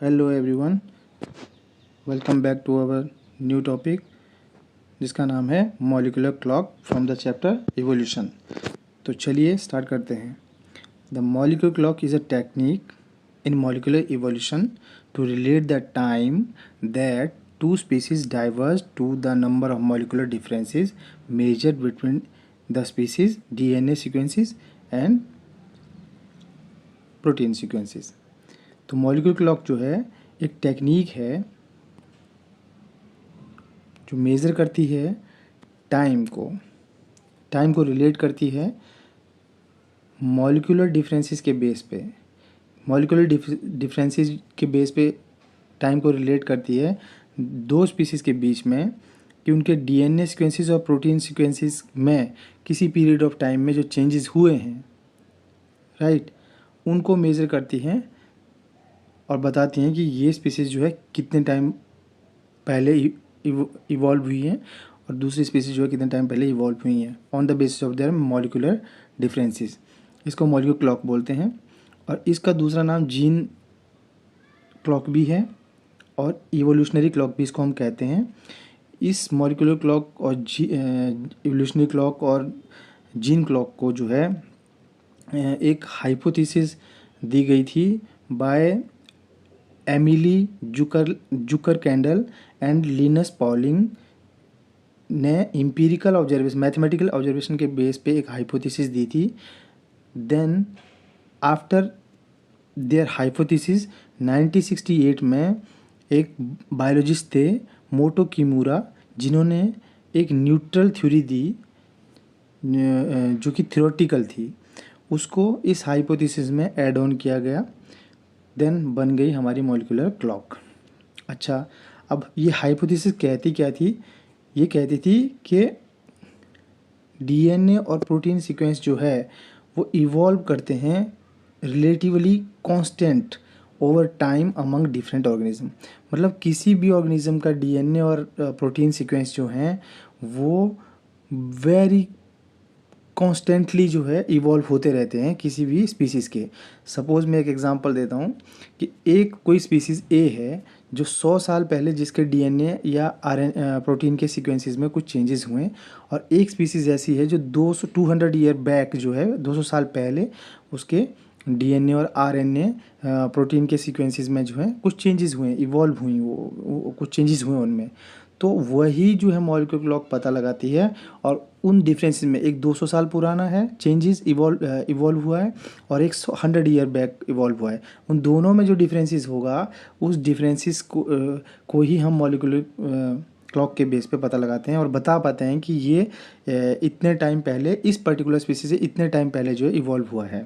Hello everyone, welcome back to our new topic जिसका नाम है molecular clock from the chapter evolution. तो चलिए स्टार्ट करते हैं। The molecular clock is a technique in molecular evolution to relate the time that two species diverged to the number of molecular differences measured between the species DNA sequences and protein sequences. तो molecular clock जो है एक technique है जो measure करती है time को relate करती है मॉलिक्यूलर डिफरेंसेस के बेस पे। मॉलिक्यूलर डिफरेंसेस के बेस पे टाइम को रिलेट करती है दो स्पीसीज़ के बीच में कि उनके डीएनए सीक्वेंसेस और प्रोटीन सीक्वेंसेस में किसी पीरियड ऑफ टाइम में जो चेंजेस हुए हैं, राइट, उनको मेज़र करती हैं और बताती हैं कि ये स्पीसीज़ जो है कितने टाइम पहले इवॉल्व हुई हैं और दूसरी स्पीसीज जो है कितने टाइम पहले इवॉल्व हुई हैं on the basis of their molecular differences. इसको मॉलिक्यूलर क्लॉक बोलते हैं और इसका दूसरा नाम जीन क्लॉक भी है और इवोल्यूशनरी क्लॉक भी इसको हम कहते हैं। इस मॉलिक्यूलर क्लॉक और इवोल्यूशनरी क्लॉक और जीन क्लॉक को जो है एक हाइपोथेसिस दी गई थी by Emily Zuckerkandl and Linus Pauling ने एम्पिरिकल ऑब्जर्वेशन, मैथमेटिकल ऑब्जर्वेशन के बेस पे एक हाइपोथेसिस दी थी। देन आफ्टर देयर हाइपोथेसिस 1968 में एक बायोलॉजिस्ट थे मोटो किमूरा, जिन्होंने एक न्यूट्रल थ्योरी दी जो कि थ्योरेटिकल थी। उसको इस हाइपोथेसिस में ऐड ऑन किया गया, देन बन गई हमारी मॉलिक्यूलर क्लॉक। अच्छा, अब ये हाइपोथेसिस कहती क्या थी? ये कहती थी कि डीएनए और प्रोटीन सीक्वेंस जो है वो इवॉल्व करते हैं relatively constant over time among different organism. मतलब किसी भी ऑर्गेनिज्म का डीएनए और प्रोटीन सीक्वेंस जो हैं वो वेरी कॉन्स्टेंटली जो है इवॉल्व होते रहते हैं किसी भी स्पीसीज़ के। सपोज़ मैं एक एग्जांपल देता हूँ कि एक कोई स्पीसीज़ ए है जो 100 साल पहले जिसके डीएनए या प्रोटीन के सीक्वेंसेस में कुछ चेंजेस हुए, और एक स्पीसीज़ ऐसी है जो 200 ईयर बैक जो है 200 साल पहले उसके डीएनए और आरएनए प्रोटीन के सीक्वेंसेस में जो है कुछ चेंजेस हुए, इवॉल्व हुई, वो कुछ चेंजेस हुए उनमें। तो वही जो है मॉलिक्यूलर क्लॉक पता लगाती है और उन डिफरेंसेस में एक 200 साल पुराना है चेंजेस इवॉल्व हुआ है और एक 100 ईयर बैक इवॉल्व हुआ है। उन दोनों में जो डिफरेंसेस होगा उस डिफरेंसेस को ही हम मॉलिक्यूलर क्लॉक के बेस पे पता लगाते हैं और बता पाते हैं कि ये इतने टाइम पहले इस पर्टिकुलर स्पीसीज से इतने टाइम पहले जो है इवॉल्व हुआ है,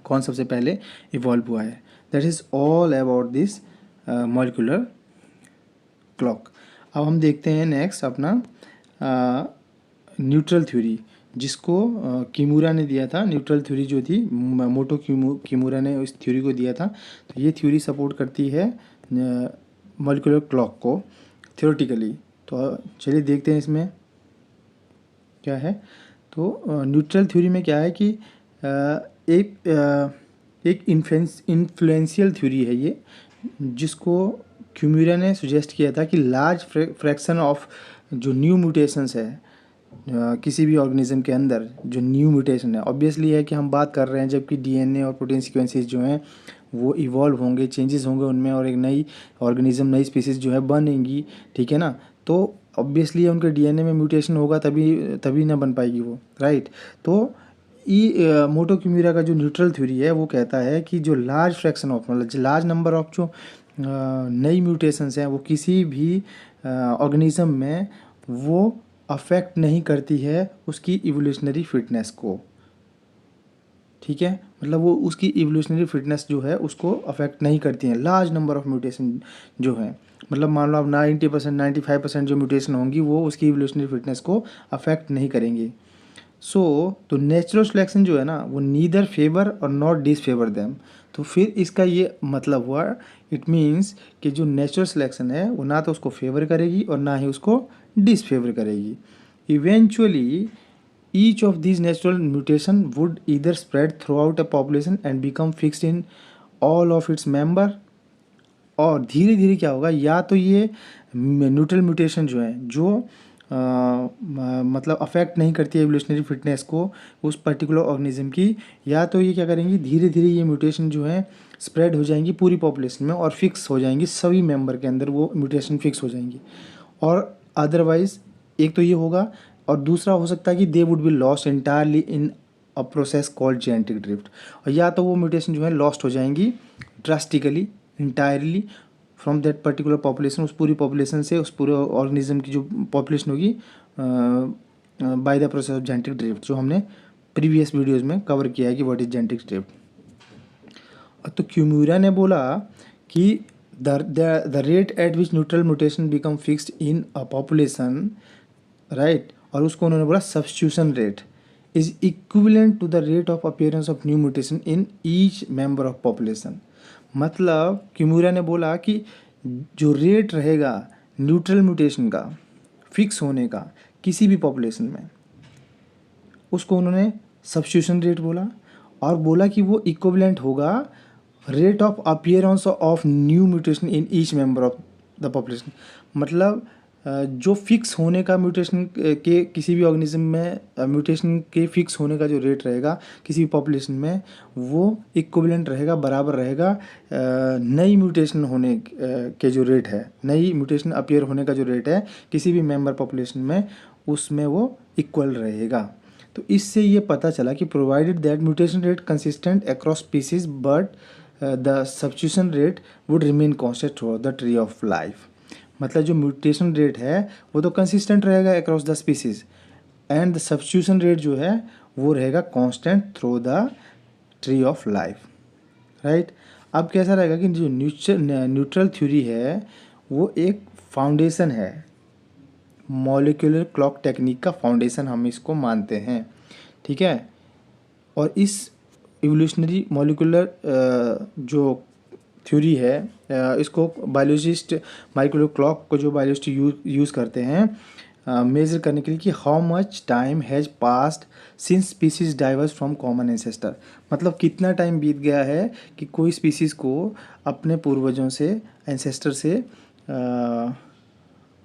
कौन सबसे पहले इवॉल्व हुआ है। That is all about this molecular clock. अब हम देखते हैं नेक्स्ट अपना न्यूट्रल थ्योरी, जिसको किमूरा ने दिया था। न्यूट्रल थ्योरी जो थी मोटो किमूरा ने उस थ्योरी को दिया था। तो ये थ्योरी सपोर्ट करती है मॉलिक्यूलर क्लॉक को थ्योरेटिकली। तो चलिए देखते हैं इसमें क्या है। तो न्यूट्रल थ्योरी में क्या है कि एक इन्फ्लुएंशियल थ्योरी है ये, जिसको क्यूम्यूरा ने सुजेस्ट किया था कि लार्ज फ्रैक्शन ऑफ जो न्यू म्यूटेशंस है किसी भी ऑर्गेनिज्म के अंदर, जो न्यू म्यूटेशन है, ऑब्वियसली है कि हम बात कर रहे हैं जबकि डीएनए और प्रोटीन सीक्वेंसेस जो हैं वो इवॉल्व होंगे, चेंजेस होंगे उनमें और एक नई ऑर्गेनिज्म, नई स्पीसीज जो है बनेंगी, ठीक है ना। तो ऑब्वियसली उनके डीएनए में म्यूटेशन होगा तभी ना बन पाएगी वो, राइट। तो मोटो किमूरा का जो न्यूट्रल थ्योरी है वो कहता है कि जो लार्ज फ्रैक्शन ऑफ, मतलब लार्ज नंबर ऑफ जो नई म्यूटेशंस हैं वो किसी भी ऑर्गेनिज्म में वो अफेक्ट नहीं करती है उसकी इवोल्यूशनरी फिटनेस को, ठीक है। मतलब वो उसकी इवोल्यूशनरी फिटनेस जो है उसको अफेक्ट नहीं करती हैं लार्ज नंबर ऑफ म्यूटेशन जो है। मतलब मान लो आप 90% 95% जो म्यूटेशन होंगी वो उसकी इवोल्यूशनरी फिटनेस को अफेक्ट नहीं करेंगी। तो नेचुरल सिलेक्शन जो है ना वो नीदर फेवर और नॉट डिसफेवर देम। तो फिर इसका ये मतलब हुआ, इट मीन्स कि जो नेचुरल सिलेक्शन है वो ना तो उसको फेवर करेगी और ना ही उसको डिसफेवर करेगी। Eventually each of these natural mutation would either spread throughout a population and become fixed in all of its member, और धीरे धीरे क्या होगा, या तो ये न्यूट्रल म्यूटेशन जो है, जो मतलब अफेक्ट नहीं करती है एवोल्यूशनरी फिटनेस को उस पर्टिकुलर ऑर्गेनिज्म की, या तो ये क्या करेंगी, धीरे धीरे ये म्यूटेशन जो है स्प्रेड हो जाएंगी पूरी पॉपुलेशन में और फिक्स हो जाएंगी, सभी मेंबर के अंदर वो म्यूटेशन फिक्स हो जाएंगी। और अदरवाइज एक तो ये होगा, और दूसरा हो सकता है कि they would be lost entirely in a process called genetic drift, और या तो वो म्यूटेशन जो है लॉस्ट हो जाएंगी drastically entirely from that particular population, उस पूरी पॉपुलेशन से, उस पूरे ऑर्गेनिज्म की जो पॉपुलेशन होगी by the process of genetic drift, जो हमने प्रीवियस वीडियोज़ में कवर किया है कि व्हाट इज जेनेटिक ड्रिफ्ट। तो क्यूम्यूरा ने बोला कि the rate at which neutral mutation become fixed in a population, right, और उसको उन्होंने बोला substitution rate is equivalent to the rate of appearance of new mutation in each member of population. मतलब Kimura ने बोला कि जो रेट रहेगा न्यूट्रल म्यूटेशन का फिक्स होने का किसी भी पॉपुलेशन में, उसको उन्होंने सब्स्टिट्यूशन रेट बोला, और बोला कि वो इक्विवेलेंट होगा rate of appearance of new mutation in each member of the population. मतलब जो फिक्स होने का म्यूटेशन के किसी भी ऑर्गेनिज्म में म्यूटेशन के फिक्स होने का जो रेट रहेगा किसी भी पॉपुलेशन में, वो इक्विवेलेंट रहेगा, बराबर रहेगा नई म्यूटेशन होने के जो रेट है, नई म्यूटेशन अपीयर होने का जो रेट है किसी भी मेंबर पॉपुलेशन में, उसमें वो इक्वल रहेगा। तो इससे ये पता चला कि provided that mutation rate consistent across species but the substitution rate would remain constant through the tree of life. मतलब जो म्यूटेशन रेट है वो तो कंसिस्टेंट रहेगा across the species, and the substitution rate जो है वो रहेगा constant through the tree of life, right. अब कैसा रहेगा कि जो न्यूट्रल थ्योरी है वो एक फाउंडेशन है, मॉलिक्यूलर क्लॉक टेक्निक का फाउंडेशन हम इसको मानते हैं, ठीक है। और इस इवोल्यूशनरी मॉलिक्यूलर जो थ्योरी है इसको बायोलॉजिस्ट माइक्रो क्लॉक को जो बायोलॉजिस्ट यूज़ करते हैं मेजर करने के लिए कि how much time has passed since species diverse from common ancestor. मतलब कितना टाइम बीत गया है कि कोई स्पीसीज़ को अपने पूर्वजों से, एंसेस्टर से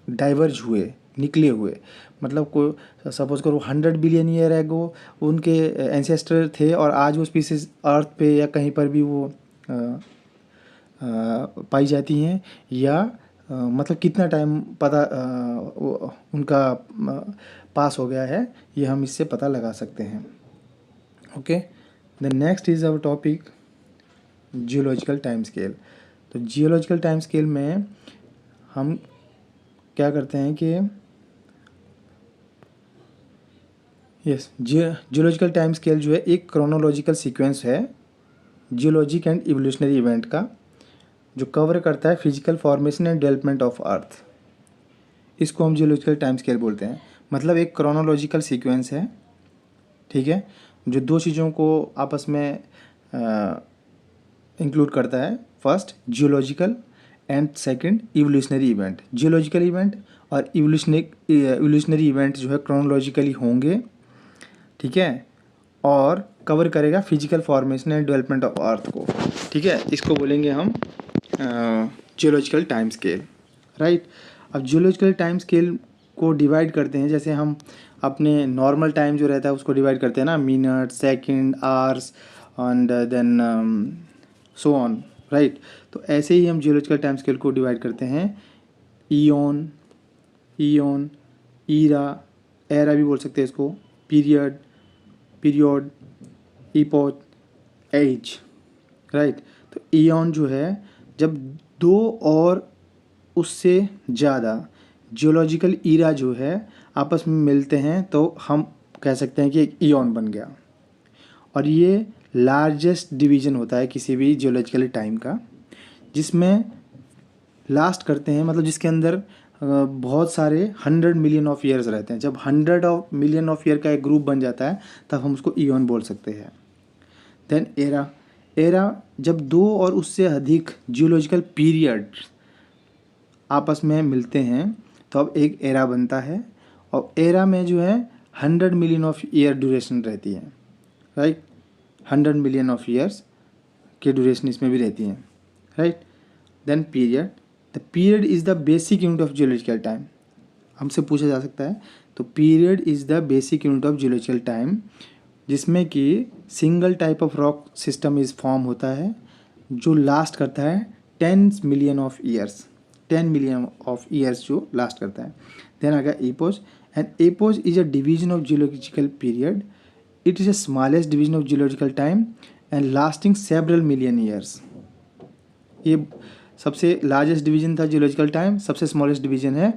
डाइवर्ज हुए, निकले हुए। मतलब को सपोज करो 100 बिलियन ईयर एगो उनके एंसेस्टर थे और आज वो स्पीसीज अर्थ पे या कहीं पर भी वो पाई जाती हैं, या मतलब कितना टाइम पता उनका पास हो गया है, ये हम इससे पता लगा सकते हैं। Okay, the next is our topic geological time scale. तो जियोलॉजिकल टाइम स्केल में हम क्या करते हैं कि जियोलॉजिकल टाइम स्केल जो है एक क्रोनोलॉजिकल सीक्वेंस है जियोलॉजिक एंड इवोल्यूशनरी इवेंट का, जो कवर करता है physical formation and development of earth. इसको हम जियोलॉजिकल टाइम स्केल बोलते हैं। मतलब एक क्रोनोलॉजिकल सीक्वेंस है, ठीक है, जो दो चीज़ों को आपस में इंक्लूड करता है। First geological and second evolutionary event. Geological event और इवोल्यूशनरी इवेंट जो है क्रोनोलॉजिकली होंगे, ठीक है, और कवर करेगा physical formation and development of earth को, ठीक है। इसको बोलेंगे हम जियोलॉजिकल टाइम स्केल, राइट। अब जियोलॉजिकल टाइम स्केल को डिवाइड करते हैं, जैसे हम अपने नॉर्मल टाइम जो रहता है उसको डिवाइड करते हैं ना, minute, second, hours and then so on, right. तो ऐसे ही हम जियोलॉजिकल टाइम स्केल को डिवाइड करते हैं ईओन, ईरा, एरा भी बोल सकते हैं इसको, पीरियड, इपोच, एज, राइट। तो ईओन जो है जब दो और उससे ज़्यादा जियोलॉजिकल ईरा जो है आपस में मिलते हैं तो हम कह सकते हैं कि एक ईओन बन गया। और ये लार्जेस्ट डिवीज़न होता है किसी भी जियोलॉजिकल टाइम का, जिसमें लास्ट करते हैं, मतलब जिसके अंदर बहुत सारे 100 मिलियन ऑफ ईयर्स रहते हैं। जब 100 मिलियन ऑफ ईयर का एक ग्रुप बन जाता है तब हम उसको ईओन बोल सकते हैं। देन एरा जब दो और उससे अधिक जियोलॉजिकल पीरियड आपस में मिलते हैं तो अब एक एरा बनता है, और एरा में जो है 100 मिलियन ऑफ ईयर ड्यूरेशन रहती है, राइट। 100 मिलियन ऑफ ईयर्स की ड्यूरेशन इसमें भी रहती है, right. Then period, the period is the basic unit of geological time, हमसे पूछा जा सकता है। तो period is the basic unit of geological time, जिसमें कि single type of rock system is form होता है जो लास्ट करता है 10 million of years, 10 million of years जो लास्ट करता है। देन आ गया epochs, and epochs is a division of geological period, it is a smallest division of geological time and lasting several million years. ये सबसे largest division था geological time, सबसे smallest division है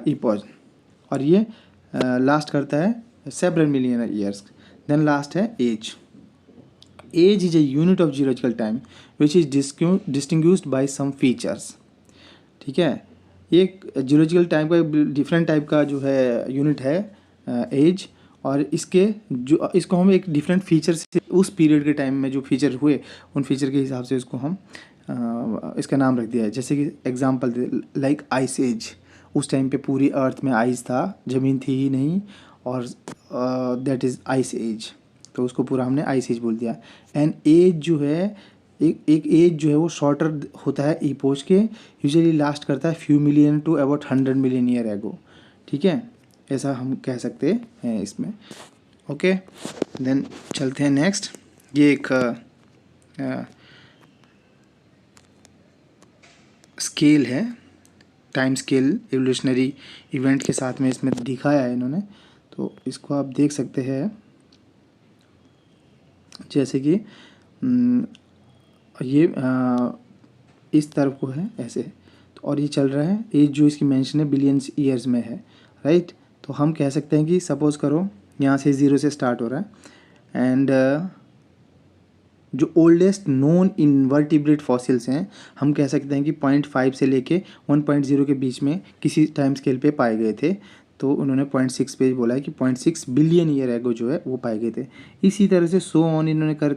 epochs, और ये लास्ट करता है several million years. Then last है age, age is a unit of geological time which is distinguished by some features. ठीक है, ये जियोलॉजिकल टाइम का डिफरेंट टाइप का जो है यूनिट है एज, और इसको हम एक डिफरेंट फीचर से, उस पीरियड के टाइम में जो फीचर हुए उन फीचर के हिसाब से इसको हम इसका नाम रख दिया है। जैसे कि एग्जांपल लाइक आइस एज, उस टाइम पे पूरी अर्थ में आइस था, ज़मीन थी ही नहीं, और दैट इज़ आइस एज, तो उसको पूरा हमने आइस एज बोल दिया। एंड एज जो है, एक एज जो है वो शॉर्टर होता है इपोज के, यूजुअली लास्ट करता है few million to about 100 million year ago. ठीक है, ऐसा हम कह सकते हैं इसमें। ओके, देन चलते हैं नेक्स्ट। ये एक स्केल है, टाइम स्केल एवोल्यूशनरी इवेंट के साथ में इसमें दिखाया है इन्होंने, तो इसको आप देख सकते हैं। जैसे कि ये इस तरफ को है ऐसे, तो और ये चल रहा है, एज जो इसकी मेंशन है बिलियंस ईयर्स में है, राइट। तो हम कह सकते हैं कि सपोज करो यहाँ से 0 से स्टार्ट हो रहा है, एंड जो ओल्डेस्ट नोन इनवर्टिब्रेट फॉसिल्स हैं हम कह सकते हैं कि 0.5 से लेके 1.0 के बीच में किसी टाइम स्केल पे पाए गए थे। तो उन्होंने 0.6 पे बोला है कि 0.6 बिलियन ईयर एगो जो है वो पाए गए थे। इसी तरह से सो ऑन इन्होंने कर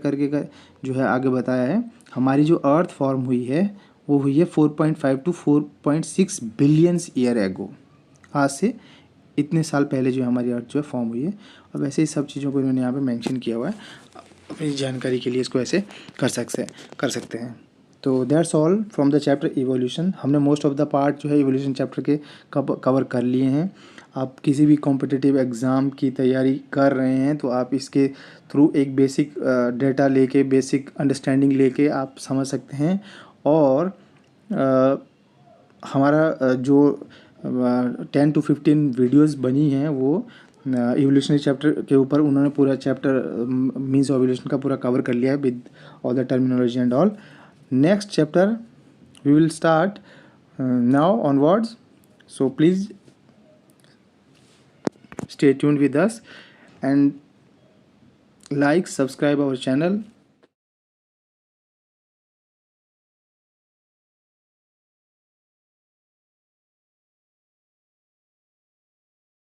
जो है आगे बताया है। हमारी जो अर्थ फॉर्म हुई है वो हुई है 4.5 टू 4.6 बिलियंस ईयर एगो, आज से इतने साल पहले जो हमारी अर्थ जो है फॉर्म हुई है। और वैसे ही सब चीज़ों को इन्होंने यहाँ पे मेंशन किया हुआ है, अपनी जानकारी के लिए इसको ऐसे कर सकते हैं। तो that's all from the chapter evolution. हमने मोस्ट ऑफ द पार्ट जो है इवोल्यूशन चैप्टर के कवर कर लिए हैं। आप किसी भी कॉम्पिटिटिव एग्ज़ाम की तैयारी कर रहे हैं तो आप इसके थ्रू एक बेसिक डेटा लेके, बेसिक अंडरस्टैंडिंग लेके आप समझ सकते हैं। और हमारा जो 10 to 15 वीडियोस बनी हैं वो इवोल्यूशनरी चैप्टर के ऊपर उन्होंने पूरा चैप्टर मीन्स ऑफ इवोल्यूशन का पूरा कवर कर लिया है with all the terminology and all. Next chapter we will start now onwards, so please stay tuned with us and like, subscribe our channel